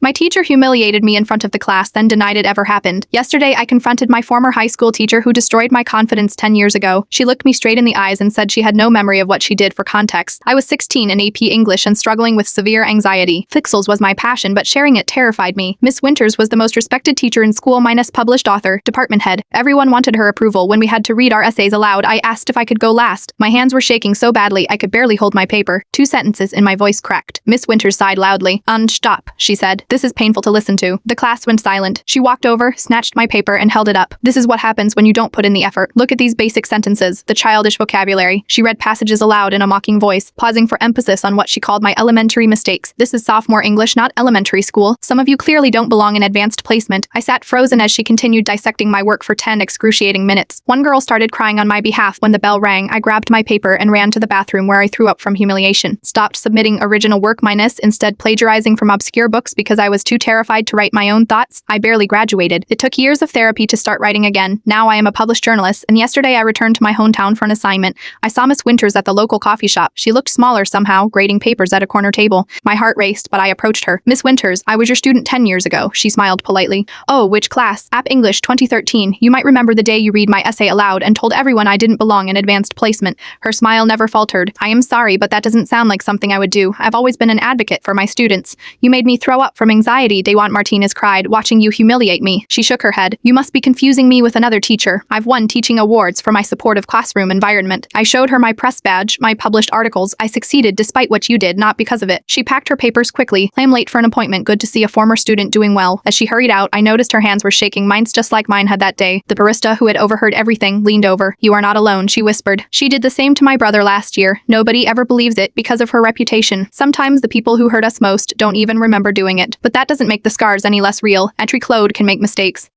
My teacher humiliated me in front of the class, then denied it ever happened. Yesterday, I confronted my former high school teacher who destroyed my confidence 10 years ago. She looked me straight in the eyes and said she had no memory of what she did. For context, I was 16 in AP English and struggling with severe anxiety. Fixals was my passion, but sharing it terrified me. Miss Winters was the most respected teacher in school minus published author, department head. Everyone wanted her approval. When we had to read our essays aloud, I asked if I could go last. My hands were shaking so badly I could barely hold my paper. 2 sentences and my voice cracked. Miss Winters sighed loudly. Stop, she said. This is painful to listen to. The class went silent. She walked over, snatched my paper, and held it up. This is what happens when you don't put in the effort. Look at these basic sentences, the childish vocabulary. She read passages aloud in a mocking voice, pausing for emphasis on what she called my elementary mistakes. This is sophomore English, not elementary school. Some of you clearly don't belong in advanced placement. I sat frozen as she continued dissecting my work for 10 excruciating minutes. One girl started crying on my behalf when the bell rang. I grabbed my paper and ran to the bathroom where I threw up from humiliation. Stopped submitting original work minus instead plagiarizing from obscure books because I was too terrified to write my own thoughts. I barely graduated. It took years of therapy to start writing again. Now I am a published journalist, and yesterday I returned to my hometown for an assignment. I saw Miss Winters at the local coffee shop. She looked smaller somehow, grading papers at a corner table. My heart raced, but I approached her. Miss Winters, I was your student 10 years ago. She smiled politely. Oh, which class? AP English 2013. You might remember the day you read my essay aloud and told everyone I didn't belong in advanced placement. Her smile never faltered. I am sorry, but that doesn't sound like something I would do. I've always been an advocate for my students. You made me throw up from anxiety, Dewant Martinez cried, watching you humiliate me. She shook her head. You must be confusing me with another teacher. I've won teaching awards for my supportive classroom environment. I showed her my press badge, my published articles. I succeeded despite what you did, not because of it. She packed her papers quickly. I'm late for an appointment. Good to see a former student doing well. As she hurried out, I noticed her hands were shaking. Mine's just like mine had that day. The barista, who had overheard everything, leaned over. You are not alone, she whispered. She did the same to my brother last year. Nobody ever believes it because of her reputation. Sometimes the people who hurt us most don't even remember doing it. But that doesn't make the scars any less real. Entry Claude can make mistakes.